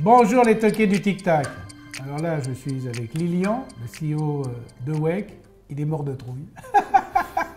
Bonjour les toqués du Tic Tac. Alors là, je suis avec Lilian, le CEO d'Ewake. Il est mort de trouille.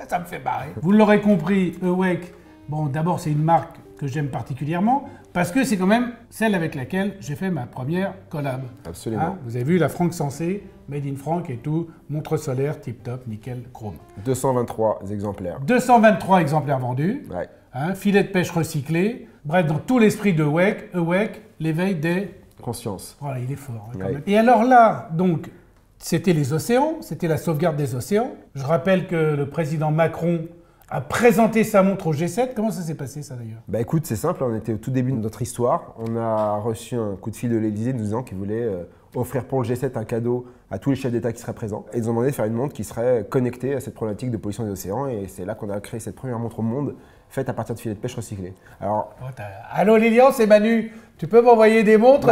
Ça me fait marrer. Vous l'aurez compris, Ewake, bon, d'abord, c'est une marque que j'aime particulièrement parce que c'est quand même celle avec laquelle j'ai fait ma première collab. Absolument. Hein, vous avez vu la Franck Sensé, Made in Franck et tout, montre solaire, tip-top, nickel, chrome. 223 exemplaires. 223 exemplaires vendus. Ouais. Hein, filet de pêche recyclé. Bref, dans tout l'esprit de Ewake, l'éveil des... Conscience. Voilà, il est fort. Hein, quand Ouais. même. Et alors là, donc, c'était les océans, c'était la sauvegarde des océans. Je rappelle que le président Macron a présenté sa montre au G7. Comment ça s'est passé, ça, d'ailleurs? Bah écoute, c'est simple, on était au tout début de notre histoire. On a reçu un coup de fil de l'Élysée nous disant qu'ils voulaient offrir pour le G7 un cadeau à tous les chefs d'État qui seraient présents. Et ils ont demandé de faire une montre qui serait connectée à cette problématique de pollution des océans. Et c'est là qu'on a créé cette première montre au monde faite à partir de filets de pêche recyclés. Alors, Allô Lilian, c'est Manu. Tu peux m'envoyer des montres?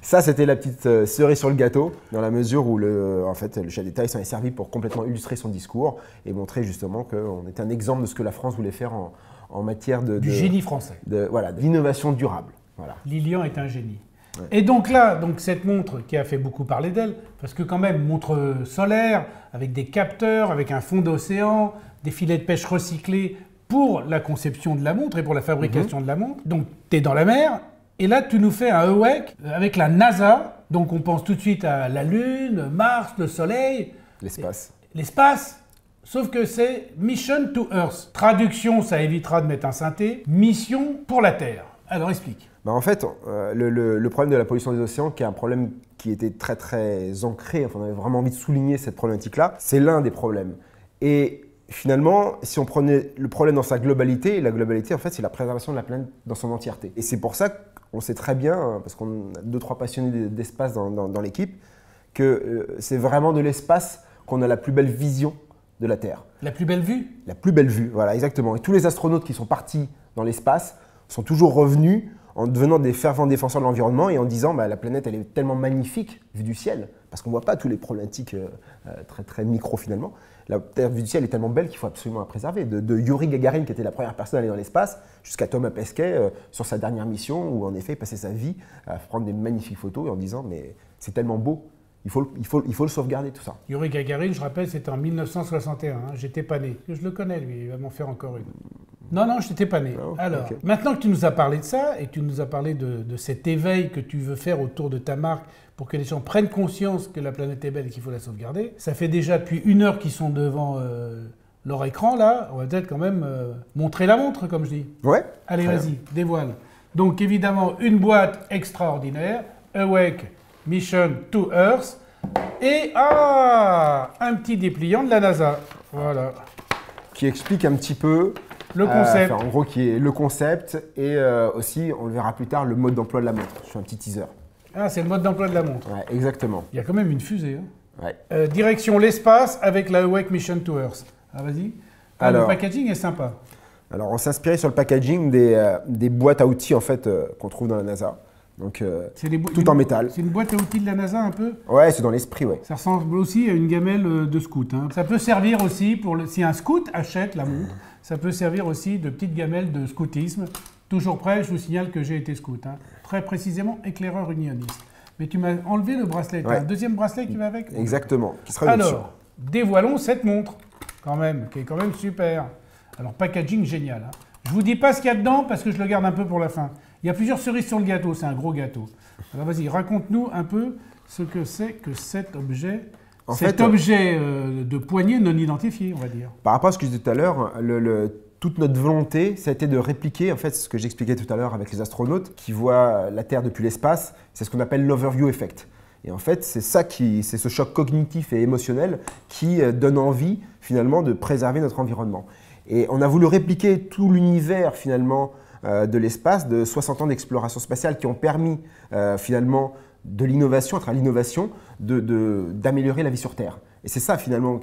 ça, c'était la petite cerise sur le gâteau, dans la mesure où en fait, le chef d'État s'en est servi pour complètement illustrer son discours et montrer justement qu'on était un exemple de ce que la France voulait faire en matière Du génie français. Voilà, d'innovation durable. Voilà. Lilian est un génie. Ouais. Et donc là, cette montre qui a fait beaucoup parler d'elle, parce que quand même, montre solaire, avec des capteurs, avec un fond d'océan, des filets de pêche recyclés pour la conception de la montre et pour la fabrication de la montre. Donc, tu es dans la mer, et là, tu nous fais un Ewake avec la NASA. Donc, on pense tout de suite à la Lune, Mars, le Soleil. L'espace. L'espace, sauf que c'est Mission to Earth. Traduction, ça évitera de mettre un synthé. Mission pour la Terre. Alors, explique. Bah en fait, le problème de la pollution des océans, qui est un problème qui était très très ancré, enfin, on avait vraiment envie de souligner cette problématique-là, c'est l'un des problèmes. Et finalement, si on prenait le problème dans sa globalité, et la globalité, en fait, c'est la préservation de la planète dans son entièreté. Et c'est pour ça qu'on sait très bien, parce qu'on a 2-3 passionnés d'espace dans l'équipe, que c'est vraiment de l'espace qu'on a la plus belle vision de la Terre. La plus belle vue? La plus belle vue, voilà, exactement. Et tous les astronautes qui sont partis dans l'espace sont toujours revenus en devenant des fervents défenseurs de l'environnement et en disant bah, la planète elle est tellement magnifique vue du ciel, parce qu'on ne voit pas tous les problématiques très, très micro finalement. La Terre vue du ciel est tellement belle qu'il faut absolument la préserver. De Yuri Gagarin qui était la première personne à aller dans l'espace, jusqu'à Thomas Pesquet sur sa dernière mission où en effet il passait sa vie à prendre des magnifiques photos et en disant mais c'est tellement beau, il faut le sauvegarder tout ça. Yuri Gagarin, je rappelle, c'était en 1961. Hein. J'étais pas né. Je le connais lui, il va m'en faire encore une. Non, je n'étais pas né. Oh, alors, okay. Maintenant que tu nous as parlé de ça et que tu nous as parlé de cet éveil que tu veux faire autour de ta marque pour que les gens prennent conscience que la planète est belle et qu'il faut la sauvegarder, ça fait déjà depuis 1 heure qu'ils sont devant leur écran là. On va peut-être quand même montrer la montre, comme je dis. Ouais. Allez, vas-y, dévoile. Donc évidemment, une boîte extraordinaire, Ewake Mission to Earth, et un petit dépliant de la NASA. Voilà. Qui explique un petit peu le concept. En gros, qui est le concept et aussi, on le verra plus tard, le mode d'emploi de la montre. Je fais un petit teaser. Ah, c'est le mode d'emploi de la montre. Ouais, exactement. Il y a quand même une fusée. Hein. Ouais. Direction l'espace avec la Ewake Mission to Earth. Ah, vas-y. Le packaging est sympa. Alors, on s'est inspiré sur le packaging des boîtes à outils en fait qu'on trouve dans la NASA. Donc, tout en métal. C'est une boîte à outils de la NASA un peu? Ouais, c'est dans l'esprit, ouais. Ça ressemble aussi à une gamelle de scout. Hein. Ça peut servir aussi, si un scout achète la montre, ça peut servir aussi de petite gamelle de scoutisme. Toujours prêt, je vous signale que j'ai été scout. Hein. Très précisément, éclaireur unioniste. Mais tu m'as enlevé le bracelet. Ouais. Un deuxième bracelet qui va avec? Exactement. Qui sera alors, dévoilons cette montre, quand même, qui est quand même super. Alors, packaging génial. Hein. Je vous dis pas ce qu'il y a dedans parce que je le garde un peu pour la fin. Il y a plusieurs cerises sur le gâteau, c'est un gros gâteau. Alors vas-y, raconte-nous un peu ce que c'est que cet objet, objet de poignée non identifié, on va dire. Par rapport à ce que je disais tout à l'heure, toute notre volonté, ça a été de répliquer en fait ce que j'expliquais tout à l'heure avec les astronautes qui voient la Terre depuis l'espace. C'est ce qu'on appelle l'overview effect. Et en fait, c'est ce choc cognitif et émotionnel qui donne envie finalement de préserver notre environnement. Et on a voulu répliquer tout l'univers finalement de l'espace, de 60 ans d'exploration spatiale qui ont permis finalement de l'innovation, à travers l'innovation, d'améliorer la vie sur Terre. Et c'est ça finalement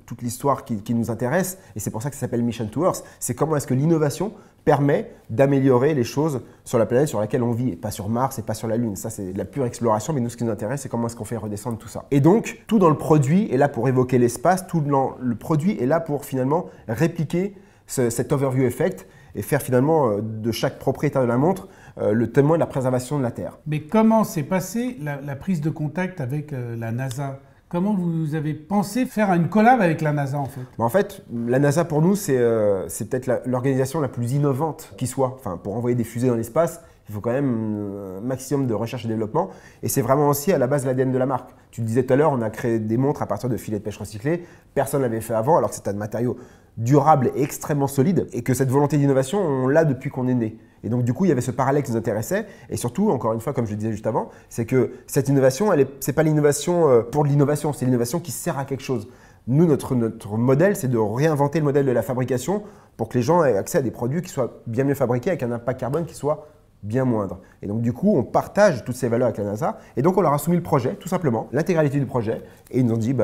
toute l'histoire qui nous intéresse et c'est pour ça que ça s'appelle Mission to Earth. C'est comment est-ce que l'innovation permet d'améliorer les choses sur la planète sur laquelle on vit et pas sur Mars et pas sur la Lune. Ça c'est de la pure exploration, mais nous ce qui nous intéresse c'est comment est-ce qu'on fait redescendre tout ça. Et donc tout dans le produit est là pour évoquer l'espace, tout dans le produit est là pour finalement répliquer cet overview effect et faire finalement de chaque propriétaire de la montre le témoin de la préservation de la Terre. Mais comment s'est passée la prise de contact avec la NASA? Comment vous avez pensé faire une collab avec la NASA en fait? En fait, la NASA pour nous, c'est peut-être l'organisation la plus innovante qui soit. Enfin, pour envoyer des fusées dans l'espace, il faut quand même un maximum de recherche et développement. Et c'est vraiment aussi à la base l'ADN de la marque. Tu le disais tout à l'heure, on a créé des montres à partir de filets de pêche recyclés. Personne ne l'avait fait avant, alors que c'est un matériau durable et extrêmement solide. Et que cette volonté d'innovation, on l'a depuis qu'on est né. Et donc du coup, il y avait ce parallèle qui nous intéressait. Et surtout, encore une fois, comme je le disais juste avant, c'est que cette innovation, ce n'est pas l'innovation pour l'innovation, c'est l'innovation qui sert à quelque chose. Nous, notre modèle, c'est de réinventer le modèle de la fabrication pour que les gens aient accès à des produits qui soient bien mieux fabriqués avec un impact carbone qui soit bien moindre. Et donc du coup, on partage toutes ces valeurs avec la NASA. Et donc on leur a soumis le projet, tout simplement, l'intégralité du projet. Et ils nous ont dit,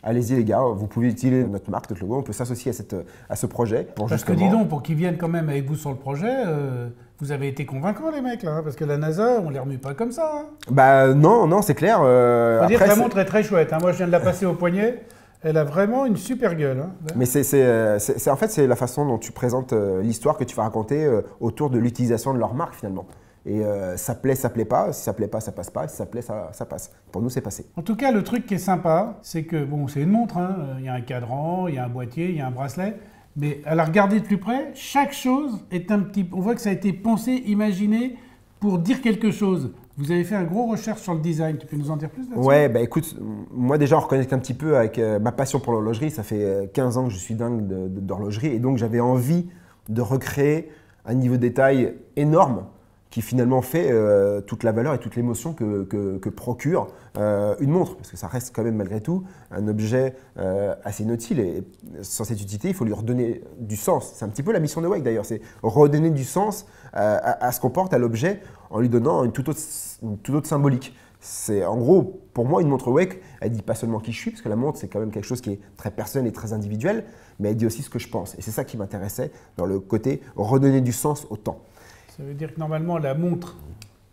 allez-y les gars, vous pouvez utiliser notre marque, notre logo, on peut s'associer à ce projet. Parce que dis donc, pour qu'ils viennent quand même avec vous sur le projet, vous avez été convaincants les mecs là, hein, parce que la NASA, on les remue pas comme ça. Hein. Non, c'est clair. Faut dire que la montre est très chouette. Hein. Moi, je viens de la passer au poignet. Elle a vraiment une super gueule. Hein. Mais en fait, c'est la façon dont tu présentes l'histoire que tu vas raconter autour de l'utilisation de leur marque finalement. Et ça plaît pas. Si ça plaît pas, ça passe pas. Si ça plaît, ça passe. Pour nous, c'est passé. En tout cas, le truc qui est sympa, c'est que, bon, c'est une montre. Hein. Il y a un cadran, il y a un boîtier, il y a un bracelet. Mais à la regarder de plus près, chaque chose est un petit... On voit que ça a été pensé, imaginé pour dire quelque chose. Vous avez fait un gros recherche sur le design. Tu peux nous en dire plus là-dessus? Ouais, écoute, moi déjà, on reconnaît un petit peu avec ma passion pour l'horlogerie. Ça fait 15 ans que je suis dingue d'horlogerie. Et donc, j'avais envie de recréer un niveau de détail énorme qui finalement fait toute la valeur et toute l'émotion que procure une montre. Parce que ça reste quand même malgré tout un objet assez inutile et sans cette utilité, il faut lui redonner du sens. C'est un petit peu la mission de Wake d'ailleurs, c'est redonner du sens à ce qu'on porte, à l'objet, en lui donnant une toute autre symbolique. C'est en gros, pour moi, une montre Wake, elle dit pas seulement qui je suis, parce que la montre, c'est quand même quelque chose qui est très personnel et très individuel, mais elle dit aussi ce que je pense. Et c'est ça qui m'intéressait dans le côté redonner du sens au temps. Ça veut dire que normalement, la montre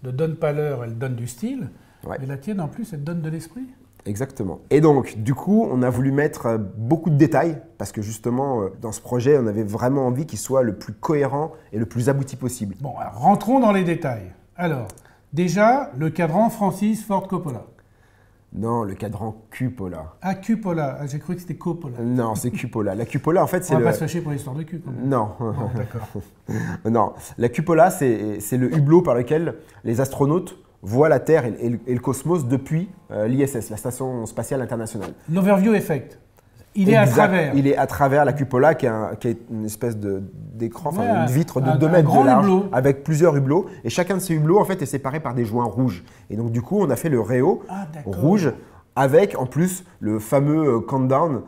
ne donne pas l'heure, elle donne du style. Ouais. Mais la tienne, en plus, elle donne de l'esprit. Exactement. Et donc, du coup, on a voulu mettre beaucoup de détails parce que justement, dans ce projet, on avait vraiment envie qu'il soit le plus cohérent et le plus abouti possible. Bon, alors, rentrons dans les détails. Alors, déjà, le cadran Francis Ford Coppola. Non, le cadran cupola. Ah, cupola. Ah, j'ai cru que c'était Coppola. Non, c'est cupola. La cupola, en fait, c'est on va pas se fâcher pour l'histoire de cul, quand même. Non. Bon, d'accord. Non, la cupola, c'est le hublot par lequel les astronautes voient la Terre et le cosmos depuis l'ISS, la Station Spatiale Internationale. L'overview effect. Il est à travers. Il est à travers la cupola qui est une espèce d'écran, ouais, une vitre de 2 mètres de large hublot. avec plusieurs hublots. Et chacun de ces hublots en fait, est séparé par des joints rouges. Et donc du coup, on a fait le réo rouge avec en plus le fameux countdown,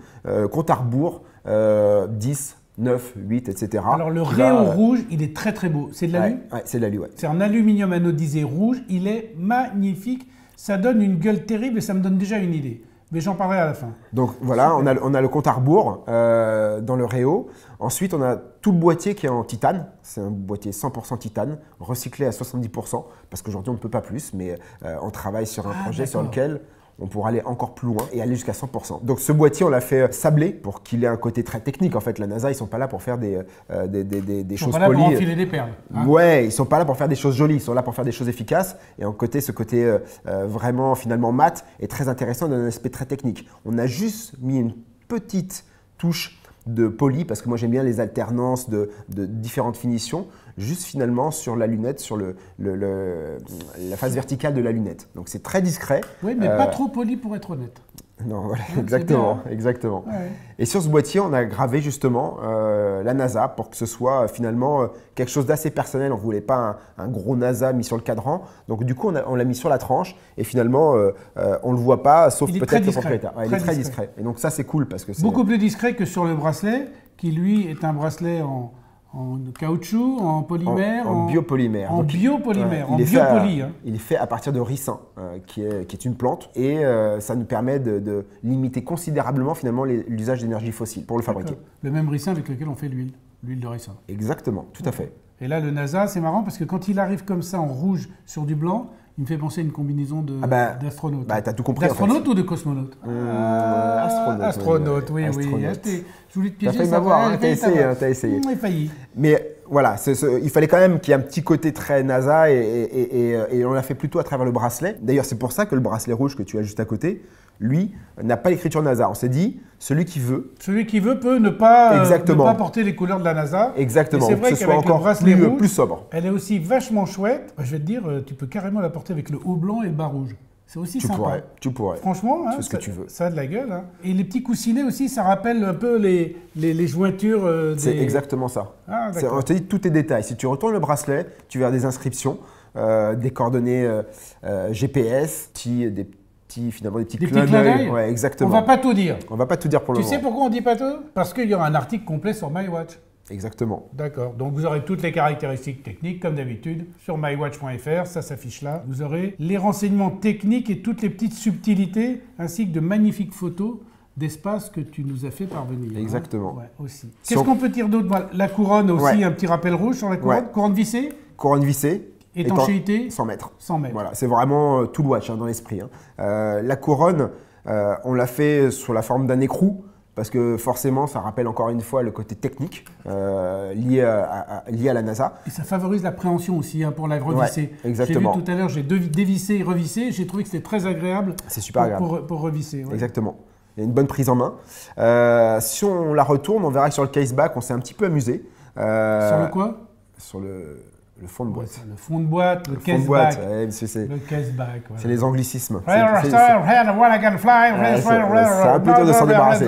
compte à rebours, 10, 9, 8, etc. Alors le réo rouge, il est très très beau. C'est de l'alu? Ouais, c'est de l'alu, ouais. C'est en aluminium anodisé rouge. Il est magnifique. Ça donne une gueule terrible et ça me donne déjà une idée. Mais j'en parlerai à la fin. Donc voilà, on a le compte à rebours dans le réo. Ensuite, on a tout le boîtier qui est en titane. C'est un boîtier 100% titane, recyclé à 70%, parce qu'aujourd'hui, on ne peut pas plus, mais on travaille sur un projet sur lequel on pourra aller encore plus loin et aller jusqu'à 100%. Donc ce boîtier, on l'a fait sabler pour qu'il ait un côté très technique. En fait, la NASA, ils ne sont pas là pour faire des choses polies. Ils sont pas là pour enfiler des perles. Hein. Ouais, ils ne sont pas là pour faire des choses jolies, ils sont là pour faire des choses efficaces. Et ce côté vraiment finalement mat est très intéressant d'un aspect très technique. On a juste mis une petite touche de poli, parce que moi j'aime bien les alternances de différentes finitions, juste finalement sur la lunette, sur la face verticale de la lunette. Donc c'est très discret. Oui, mais pas trop poli pour être honnête. Non, voilà, exactement. Ouais. Et sur ce boîtier, on a gravé justement la NASA pour que ce soit finalement quelque chose d'assez personnel. On ne voulait pas un gros NASA mis sur le cadran. Donc du coup, on l'a mis sur la tranche et finalement, on ne le voit pas, sauf peut-être le propriétaire. Ouais, il est très discret. Et donc ça, c'est cool parce que c'est beaucoup plus discret que sur le bracelet, qui lui est un bracelet en caoutchouc, en polymère, en biopolymère. En biopolymère, en biopoli. Il est fait à partir de ricin, qui est une plante, et ça nous permet de limiter considérablement finalement l'usage d'énergie fossile pour le fabriquer. Le même ricin avec lequel on fait l'huile de ricin. Exactement, tout à fait. Et là, le NASA, c'est marrant parce que quand il arrive comme ça en rouge sur du blanc, il me fait penser à une combinaison d'astronaute. T'as tout compris. D'astronaute en fait. ou de cosmonaute Astronaute. Astronaute, oui. Je voulais te piéger. T'as failli m'avoir, t'as essayé. J'ai failli. Mais Voilà, il fallait quand même qu'il y ait un petit côté très NASA et on l'a fait plutôt à travers le bracelet. D'ailleurs, c'est pour ça que le bracelet rouge que tu as juste à côté, lui, n'a pas l'écriture NASA. On s'est dit, celui qui veut. Celui qui veut peut ne pas porter les couleurs de la NASA. Exactement, c'est vrai que ce soit encore plus sobre. Elle est aussi vachement chouette. Je vais te dire, tu peux carrément la porter avec le haut blanc et le bas rouge. C'est aussi sympa. Tu pourrais. Franchement, tu fais ce que tu veux. Ça a de la gueule. Hein. Et les petits coussinets aussi, ça rappelle un peu les jointures C'est exactement ça. Ah, on te dit tous tes détails. Si tu retournes le bracelet, tu verras des inscriptions, des coordonnées GPS, des petits clins d'œil. Ouais, exactement. On va pas tout dire. On va pas tout dire pour le moment. Tu sais pourquoi on dit pas tout? Parce qu'il y aura un article complet sur MyWatch. Exactement. D'accord. Donc vous aurez toutes les caractéristiques techniques, comme d'habitude, sur mywatch.fr, ça s'affiche là. Vous aurez les renseignements techniques et toutes les petites subtilités, ainsi que de magnifiques photos d'espace que tu nous as fait parvenir. Exactement. Ouais, aussi. Qu'est-ce qu'on peut dire d'autre? La couronne aussi, un petit rappel rouge sur la couronne. Ouais. Couronne vissée. Couronne vissée. Étanchéité 100 mètres. 100 mètres. Voilà, c'est vraiment tout le watch dans l'esprit. La couronne, on l'a fait sous la forme d'un écrou. Parce que forcément, ça rappelle encore une fois le côté technique lié à la NASA. Et ça favorise l'appréhension aussi pour la revisser. Ouais, exactement. J'ai vu tout à l'heure, j'ai dévissé et revissé. J'ai trouvé que c'était très agréable. C'est super agréable. Pour revisser. Ouais. Exactement. Il y a une bonne prise en main. Si on la retourne, on verra que sur le caseback, on s'est un petit peu amusé. Sur le quoi? Sur le fond de boîte. Le fond de boîte, le caseback. Le caseback. Voilà. C'est les anglicismes. C'est un peu dur de s'en débarrasser.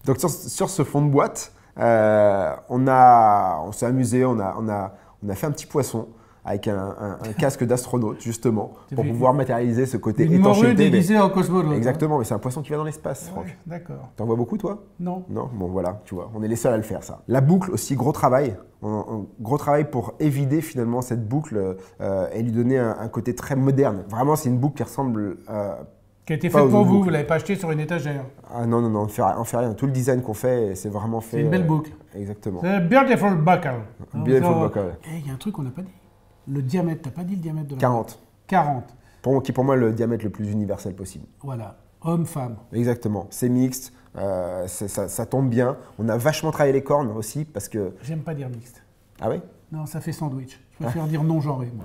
Donc sur ce fond de boîte, on s'est amusé, on a fait un petit poisson avec un casque d'astronaute, justement, pour pouvoir matérialiser ce côté étanchéité. Une morue déguisée en cosmonaute. Exactement, mais c'est un poisson qui va dans l'espace, Franck. Ouais, d'accord. T'en vois beaucoup, toi? Non. Non? Bon, voilà, tu vois, on est les seuls à le faire, ça. La boucle aussi, gros travail. Gros travail pour évider finalement cette boucle et lui donner un côté très moderne. Vraiment, c'est une boucle qui ressemble qui a été faite pour vous, vous ne l'avez pas acheté sur une étagère. Ah non, on ne fait rien. Tout le design qu'on fait, c'est vraiment fait... C'est une belle boucle. Exactement. C'est beautiful buckle. Beautiful buckle. Il y a un truc qu'on n'a pas dit. Le diamètre, tu n'as pas dit le diamètre de la 40. 40. Qui pour moi est le diamètre le plus universel possible. Voilà, homme-femme. Exactement, c'est mixte, ça tombe bien. On a vachement travaillé les cornes aussi parce que... J'aime pas dire mixte. Ah oui? Non, ça fait sandwich. Je préfère dire non-genré, moi.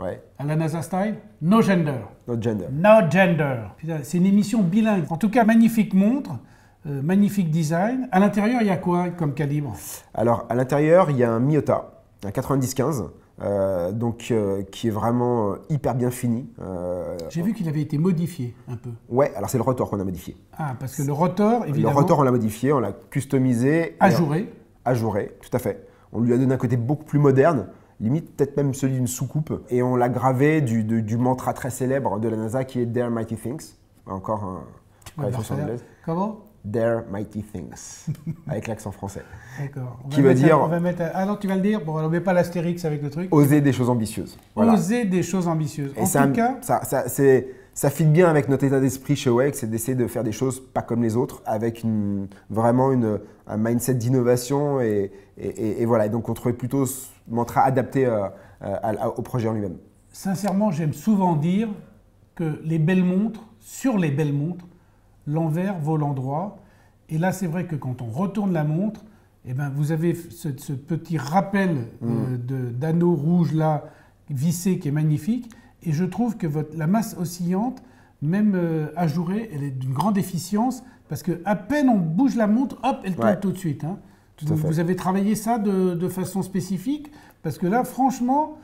Ouais. À la NASA style, no gender. No gender. No gender. C'est une émission bilingue. En tout cas, magnifique montre, magnifique design. À l'intérieur, il y a quoi comme calibre? Alors, à l'intérieur, il y a un Miyota, un 90-15. Qui est vraiment hyper bien fini. J'ai vu qu'il avait été modifié un peu. Ouais, alors c'est le rotor qu'on a modifié. Ah, parce que le rotor, évidemment... Le rotor, on l'a modifié, on l'a customisé. Ajouré. Ajouré, tout à fait. On lui a donné un côté beaucoup plus moderne, limite peut-être même celui d'une soucoupe. Et on l'a gravé du mantra très célèbre de la NASA qui est Dare Mighty Things. Encore un... Comment? Dare Mighty Things, avec l'accent français. D'accord. Qui veut dire... Ah non, tu vas le dire. Bon, on ne met pas l'astérix avec le truc. Oser des choses ambitieuses. Voilà. Oser des choses ambitieuses. Et ça fit bien avec notre état d'esprit chez WEG, c'est d'essayer de faire des choses pas comme les autres, avec vraiment un mindset d'innovation. Et voilà. Et donc, on trouvait plutôt ce mantra adapté au projet en lui-même. Sincèrement, j'aime souvent dire que les belles montres, sur les belles montres, l'envers vaut l'endroit. Et là, c'est vrai que quand on retourne la montre, eh ben, vous avez ce petit rappel d'anneau rouge là, vissé, qui est magnifique. Et je trouve que la masse oscillante, même ajourée, elle est d'une grande efficience, parce qu'à peine on bouge la montre, hop, elle tombe tout de suite. Hein. Vous avez travaillé ça de façon spécifique, parce que là, franchement,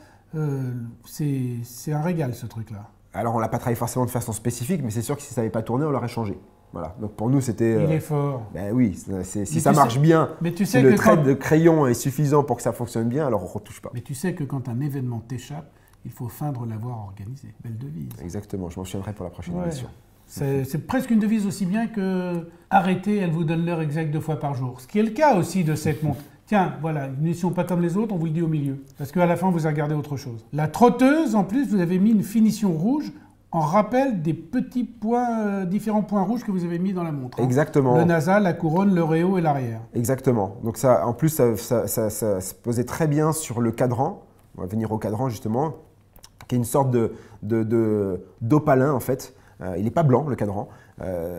c'est un régal, ce truc-là. Alors, on ne l'a pas travaillé forcément de façon spécifique, mais c'est sûr que si ça n'avait pas tourné, on l'aurait changé. Voilà. Donc pour nous, c'était... Il est fort. Ben oui, si ça marche bien, si le trait de crayon est suffisant pour que ça fonctionne bien, alors on ne retouche pas. Mais tu sais que quand un événement t'échappe, il faut feindre l'avoir organisé. Belle devise. Exactement, je m'en souviendrai pour la prochaine émission. C'est presque une devise aussi bien que arrêtez, elle vous donne l'heure exacte 2 fois par jour. Ce qui est le cas aussi de cette montre. Tiens, voilà, une émission pas comme les autres, on vous le dit au milieu. Parce qu'à la fin, vous avez gardé autre chose. La trotteuse, en plus, vous avez mis une finition rouge en rappel des petits points, différents points rouges que vous avez mis dans la montre. Hein. Exactement. Le nasal, la couronne, le réo et l'arrière. Exactement. Donc ça, en plus, ça se posait très bien sur le cadran. On va venir au cadran, justement, qui est une sorte d'opalin, en fait. Il n'est pas blanc, le cadran.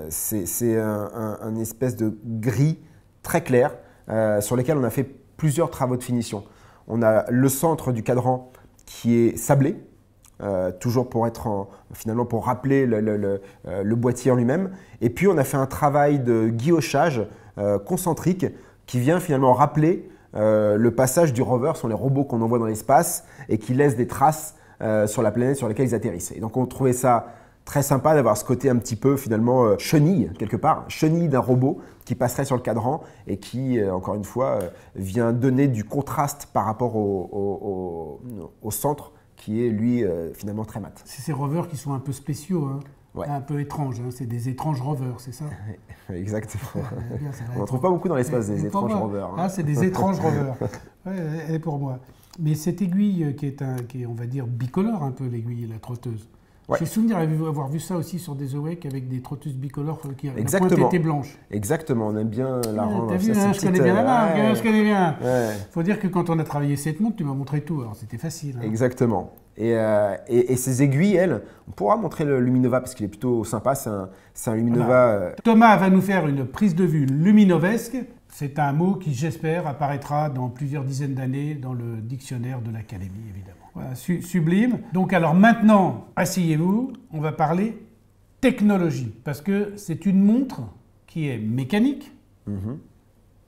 C'est un espèce de gris très clair sur lequel on a fait plusieurs travaux de finition. On a le centre du cadran qui est sablé, toujours pour être finalement pour rappeler le boîtier en lui-même. Et puis on a fait un travail de guillochage concentrique qui vient finalement rappeler le passage du rover, ce sont les robots qu'on envoie dans l'espace et qui laissent des traces sur la planète sur laquelle ils atterrissent. Et donc on trouvait ça très sympa d'avoir ce côté un petit peu finalement chenille quelque part, chenille d'un robot qui passerait sur le cadran et qui, encore une fois, vient donner du contraste par rapport au centre qui est lui finalement très mat. C'est ces rovers qui sont un peu spéciaux, hein. Ouais. Un peu étranges, hein. C'est des étranges rovers, c'est ça? Exactement. Bien, On n'en trouve pas beaucoup dans l'espace des étranges rovers. Hein. Ah, c'est des étranges rovers. Ouais, elle est pour moi. Mais cette aiguille qui est, on va dire, bicolore un peu, l'aiguille, la trotteuse. Ouais. J'ai souvenir avoir vu ça aussi sur des Awake avec des trotteuses bicolores qui la Exactement. pointe était blanche. Exactement, on aime bien la rendre. T'as vu, hein, je connais bien la marque, ouais. je connais bien. Ouais. Faut dire que quand on a travaillé cette montre, tu m'as montré tout, alors c'était facile. Hein. Exactement. Et ces aiguilles, elles, on pourra montrer le Luminova parce qu'il est plutôt sympa. C'est un Luminova. Voilà. Thomas va nous faire une prise de vue luminovesque. C'est un mot qui, j'espère, apparaîtra dans plusieurs dizaines d'années dans le dictionnaire de l'Académie, évidemment. Voilà, sublime. Donc alors maintenant, asseyez-vous, on va parler technologie. Parce que c'est une montre qui est mécanique,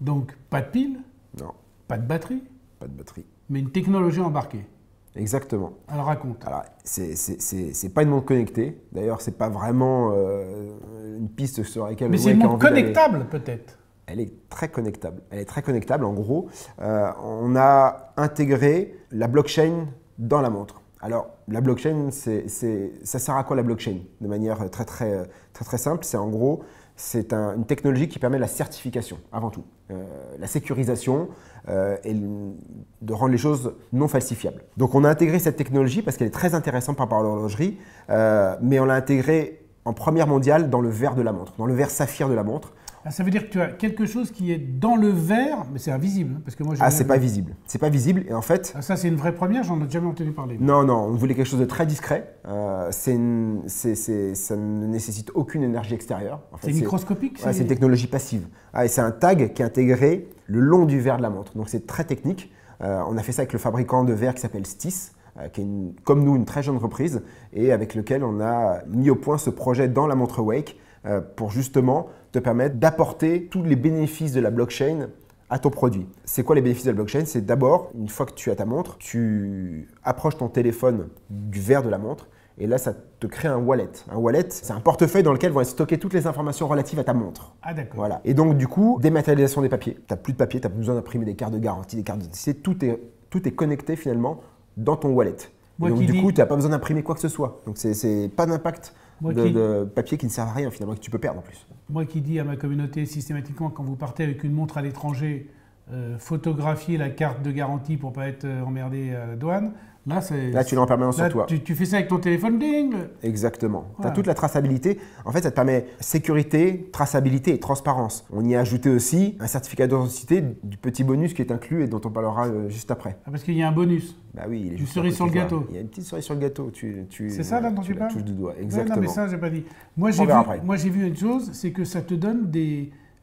donc pas de pile, Non, pas de batterie, pas de batterie. mais une technologie embarquée. Exactement. Alors raconte. Alors, c'est pas une montre connectée. D'ailleurs, c'est pas vraiment une piste sur laquelle. Mais c'est une montre connectable, peut-être. Elle est très connectable. Elle est très connectable. En gros, on a intégré la blockchain dans la montre. Alors, la blockchain, ça sert à quoi la blockchain? De manière très simple, c'est en gros, c'est une technologie qui permet la certification, avant tout. La sécurisation et de rendre les choses non falsifiables. Donc, on a intégré cette technologie parce qu'elle est très intéressante par rapport à l'horlogerie, mais on l'a intégrée en première mondiale dans le verre de la montre, dans le verre saphir de la montre. Ah, ça veut dire que tu as quelque chose qui est dans le verre, mais c'est invisible. Hein, parce que moi, c'est pas visible. C'est pas visible et en fait… Ah, ça, c'est une vraie première, j'en ai jamais entendu parler. Non, on voulait quelque chose de très discret. Ça ne nécessite aucune énergie extérieure. En fait, c'est microscopique? C'est une technologie passive. Et c'est un tag qui est intégré le long du verre de la montre. Donc c'est très technique. On a fait ça avec le fabricant de verre qui s'appelle Stis, qui est comme nous une très jeune entreprise et avec lequel on a mis au point ce projet dans la montre Wake pour justement te permettre d'apporter tous les bénéfices de la blockchain à ton produit. C'est quoi les bénéfices de la blockchain? C'est d'abord, une fois que tu as ta montre, tu approches ton téléphone du verre de la montre et là, ça te crée un wallet. Un wallet, c'est un portefeuille dans lequel vont être stockées toutes les informations relatives à ta montre. Ah d'accord. Voilà. Et donc du coup, dématérialisation des papiers. Tu n'as plus de papier, tu n'as plus besoin d'imprimer des cartes de garantie, des cartes d'identité. Tout est connecté finalement dans ton wallet. Et donc du coup, tu n'as pas besoin d'imprimer quoi que ce soit. Donc c'est pas d'impact de papier qui ne sert à rien finalement, que tu peux perdre en plus. Moi qui dis à ma communauté systématiquement, quand vous partez avec une montre à l'étranger, photographiez la carte de garantie pour ne pas être emmerdé à la douane. Là, tu l'as en permanence sur toi. Tu fais ça avec ton téléphone, ding. Exactement. Voilà. Tu as toute la traçabilité. En fait, ça te permet sécurité, traçabilité et transparence. On y a ajouté aussi un certificat d'authenticité du petit bonus qui est inclus et dont on parlera juste après. Ah, parce qu'il y a un bonus. Bah oui, il est une cerise sur le gâteau. Il y a une petite cerise sur le gâteau. C'est ça là dont tu parles? Touche du doigt. Exactement. Ouais, non, mais ça, j'ai pas dit. Moi, j'ai vu une chose, c'est que ça te donne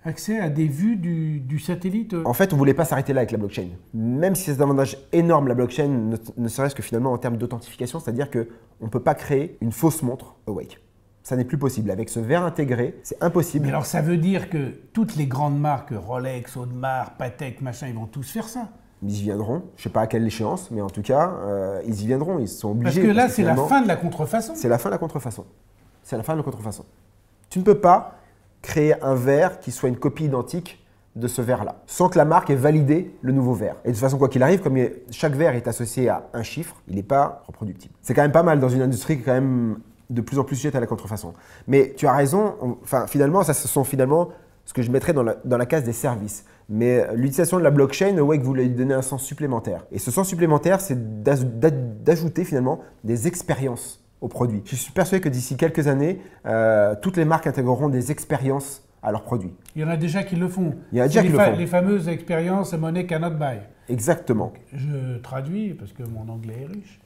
accès à des vues du satellite. En fait, on ne voulait pas s'arrêter là avec la blockchain. Même si c'est un avantage énorme, la blockchain, ne serait-ce que finalement en termes d'authentification, c'est-à-dire qu'on ne peut pas créer une fausse montre Awake. Ça n'est plus possible. Avec ce verre intégré, c'est impossible. Mais alors, ça veut dire que toutes les grandes marques, Rolex, Audemars, Patek, machin, ils vont tous faire ça. Ils y viendront. Je ne sais pas à quelle échéance, mais en tout cas, ils y viendront. Ils sont obligés. Parce que là, c'est la fin de la contrefaçon. C'est la fin de la contrefaçon. C'est la fin de la contrefaçon. Tu ne peux pas créer un verre qui soit une copie identique de ce verre-là, sans que la marque ait validé le nouveau verre. Et de toute façon, quoi qu'il arrive, comme chaque verre est associé à un chiffre, il n'est pas reproductible. C'est quand même pas mal dans une industrie qui est quand même de plus en plus sujette à la contrefaçon. Mais tu as raison, finalement, ça ce sont finalement ce que je mettrais dans la case des services. Mais l'utilisation de la blockchain, Awake voulait lui donner un sens supplémentaire. Et ce sens supplémentaire, c'est d'ajouter finalement des expériences au produit. Je suis persuadé que d'ici quelques années, toutes les marques intégreront des expériences à leurs produits. Il y en a déjà qui le font. Il y en a déjà qui le font. Les fameuses expériences money cannot buy. Exactement. Donc, je traduis parce que mon anglais est riche.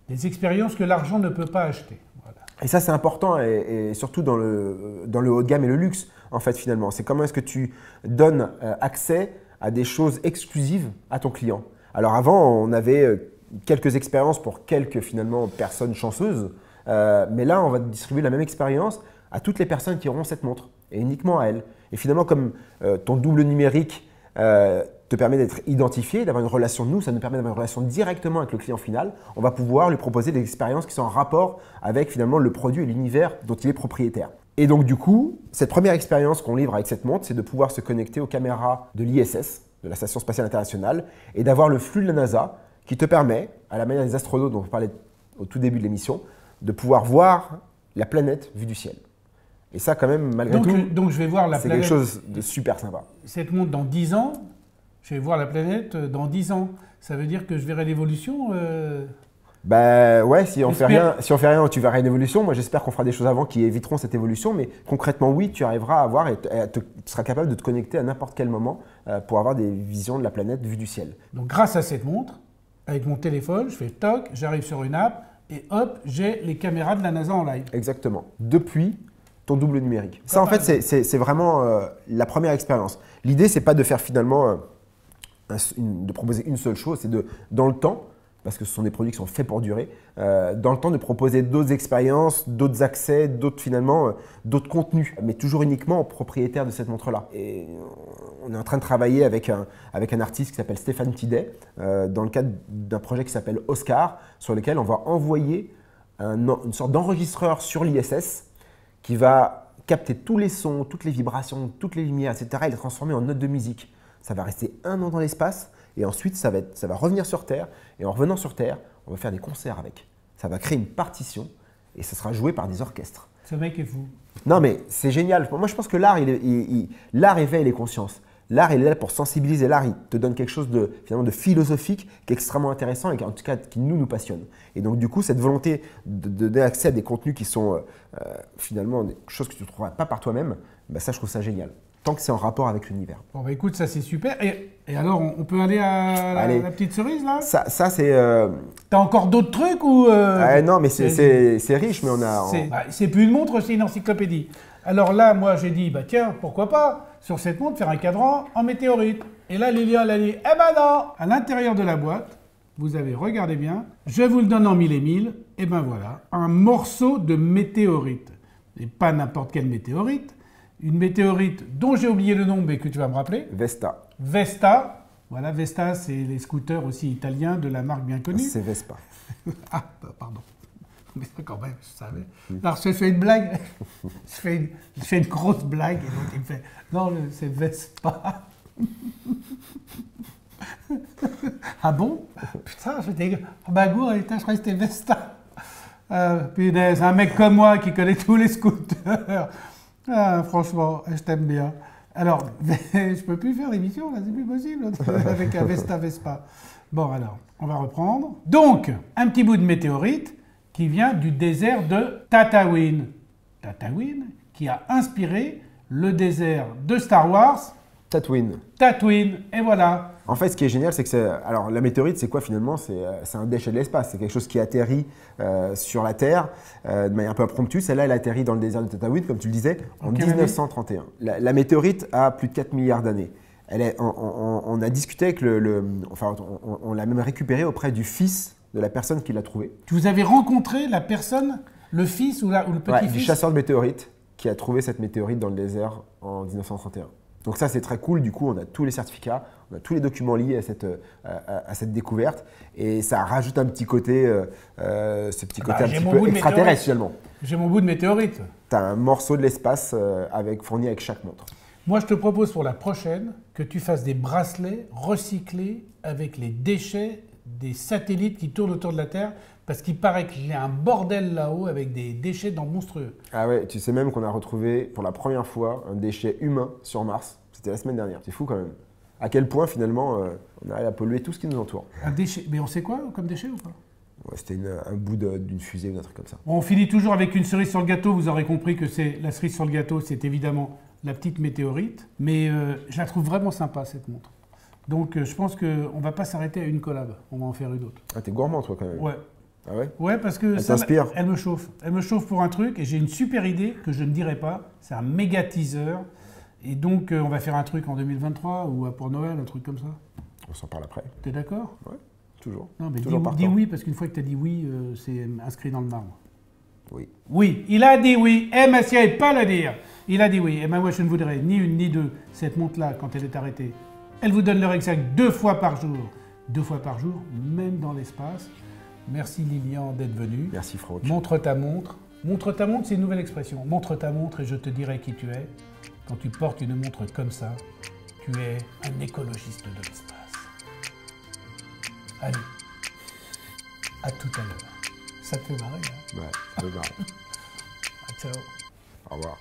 Des expériences que l'argent ne peut pas acheter. Voilà. Et ça, c'est important, et surtout dans le haut de gamme et le luxe, en fait, finalement. C'est comment est-ce que tu donnes accès à des choses exclusives à ton client. Alors avant, on avait quelques expériences pour quelques finalement personnes chanceuses, mais là, on va distribuer la même expérience à toutes les personnes qui auront cette montre et uniquement à elles. Et finalement, comme ton double numérique te permet d'être identifié, d'avoir une relation, nous, ça nous permet d'avoir une relation directement avec le client final, on va pouvoir lui proposer des expériences qui sont en rapport avec finalement le produit et l'univers dont il est propriétaire. Et donc du coup, cette première expérience qu'on livre avec cette montre, c'est de pouvoir se connecter aux caméras de l'ISS, de la Station Spatiale Internationale, et d'avoir le flux de la NASA qui te permet, à la manière des astronautes dont on parlait au tout début de l'émission, de pouvoir voir la planète vue du ciel. Et ça, quand même, malgré tout, donc je vais voir la c'est planète. quelque chose de super sympa. Cette montre dans 10 ans, je vais voir la planète dans 10 ans. Ça veut dire que je verrai l'évolution Ben ouais, si on fait rien, tu verras une évolution. Moi, j'espère qu'on fera des choses avant qui éviteront cette évolution. Mais concrètement, oui, tu arriveras à voir et tu seras capable de te connecter à n'importe quel moment pour avoir des visions de la planète vue du ciel. Donc grâce à cette montre, avec mon téléphone, je fais toc, j'arrive sur une app et hop, j'ai les caméras de la NASA en live. Exactement. Depuis ton double numérique. Ça, en fait, c'est vraiment la première expérience. L'idée, c'est pas de faire finalement, de proposer une seule chose, c'est de, dans le temps, parce que ce sont des produits qui sont faits pour durer, dans le temps de proposer d'autres expériences, d'autres accès, d'autres contenus, mais toujours uniquement aux propriétaires de cette montre-là. Et on est en train de travailler avec un artiste qui s'appelle Stéphane Tidet, dans le cadre d'un projet qui s'appelle Oscar, sur lequel on va envoyer une sorte d'enregistreur sur l'ISS qui va capter tous les sons, toutes les vibrations, toutes les lumières, etc. et les transformer en notes de musique. Ça va rester 1 an dans l'espace et ensuite ça va revenir sur Terre. Et en revenant sur Terre, on va faire des concerts avec. Ça va créer une partition et ça sera joué par des orchestres. Ce mec est fou. Non mais c'est génial. Moi je pense que l'art, l'art éveille les consciences. L'art, il est là pour sensibiliser. L'art, il te donne quelque chose finalement de philosophique qui est extrêmement intéressant et qui, en tout cas, qui nous passionne. Et donc, du coup, cette volonté de donner accès à des contenus qui sont finalement des choses que tu ne trouveras pas par toi-même, bah ça, je trouve ça génial. Tant que c'est en rapport avec l'univers. Bon, bah écoute, ça c'est super. Et alors, on peut aller à la petite cerise, là? Ça c'est… T'as encore d'autres trucs ou… Non, mais c'est riche, mais on a… C'est plus une montre, c'est une encyclopédie. Alors là, moi, j'ai dit, bah tiens, pourquoi pas, sur cette montre, faire un cadran en météorite. Et là, Lilian, elle a dit, eh ben non! À l'intérieur de la boîte, vous avez, regardé bien, je vous le donne en 1000 et 1000, et ben voilà, un morceau de météorite. Et pas n'importe quelle météorite, une météorite dont j'ai oublié le nom, mais que tu vas me rappeler. Vesta. Vesta. Voilà, Vesta, c'est les scooters aussi italiens de la marque bien connue. C'est Vespa. Ah, pardon. Mais quand même, je savais. Alors, je fais une blague. je fais une grosse blague. Et donc, il me fait non, c'est Vespa. Ah bon? Putain, j'étais. Bagour, je croyais que c'était Vesta. Punaise, un mec comme moi qui connaît tous les scooters. Ah, franchement, je t'aime bien. Alors, je peux plus faire l'émission, là, c'est plus possible, avec un Vesta Vespa. Bon, alors, on va reprendre. Donc, un petit bout de météorite qui vient du désert de Tatooine. Tatooine, qui a inspiré le désert de Star Wars. Tatooine. Tatooine, et voilà. En fait, ce qui est génial, c'est que alors la météorite, c'est quoi finalement? C'est un déchet de l'espace. C'est quelque chose qui atterrit sur la Terre de manière un peu impromptue. Celle-là, elle atterrit dans le désert de Tatooine, comme tu le disais, en 1931. La météorite a plus de 4 milliards d'années. On a discuté avec on l'a même récupérée auprès du fils de la personne qui l'a trouvée. Vous avez rencontré la personne, le fils ou le petit-fils? Du chasseur de météorites qui a trouvé cette météorite dans le désert en 1931. Donc ça, c'est très cool. Du coup, on a tous les certificats, on a tous les documents liés à cette découverte. Et ça rajoute un petit côté, un petit peu extraterrestre finalement. J'ai mon bout de météorite. Tu as un morceau de l'espace fourni avec chaque montre. Moi, je te propose pour la prochaine que tu fasses des bracelets recyclés avec les déchets des satellites qui tournent autour de la Terre, parce qu'il paraît qu'il y a un bordel là-haut avec des déchets monstrueux. Ah ouais, tu sais même qu'on a retrouvé pour la première fois un déchet humain sur Mars. C'était la semaine dernière. C'est fou quand même. À quel point finalement on arrive à polluer tout ce qui nous entoure. Un déchet, mais on sait quoi comme déchet ou pas? Ouais, c'était un bout d'une fusée ou un truc comme ça. Bon, on finit toujours avec une cerise sur le gâteau. Vous aurez compris que c'est la cerise sur le gâteau, c'est évidemment la petite météorite. Mais je la trouve vraiment sympa cette montre. Donc je pense qu'on ne va pas s'arrêter à une collab. On va en faire une autre. Ah, t'es gourmand toi quand même. Ouais. Ah ouais? Ouais, parce que elle t'inspire. Elle me chauffe. Elle me chauffe pour un truc et j'ai une super idée que je ne dirai pas. C'est un méga teaser. Et donc, on va faire un truc en 2023 ou pour Noël, un truc comme ça. On s'en parle après. T'es d'accord? Ouais, toujours. Non, mais toujours dis oui, parce qu'une fois que tu as dit oui, c'est inscrit dans le marbre. Oui. Oui, il a dit oui. Eh, monsieur, il pas le dire. Il a dit oui. Et ben moi, je ne voudrais ni une ni deux. Cette montre-là, quand elle est arrêtée, elle vous donne l'heure exacte 2 fois par jour. 2 fois par jour, même dans l'espace. Merci Lilian d'être venu. Merci Franck. Montre ta montre. Montre ta montre, c'est une nouvelle expression. Montre ta montre et je te dirai qui tu es. Quand tu portes une montre comme ça, tu es un écologiste de l'espace. Allez, à tout à l'heure. Ça te fait marrer, hein? Ouais, ça me marre. Ciao. Au revoir.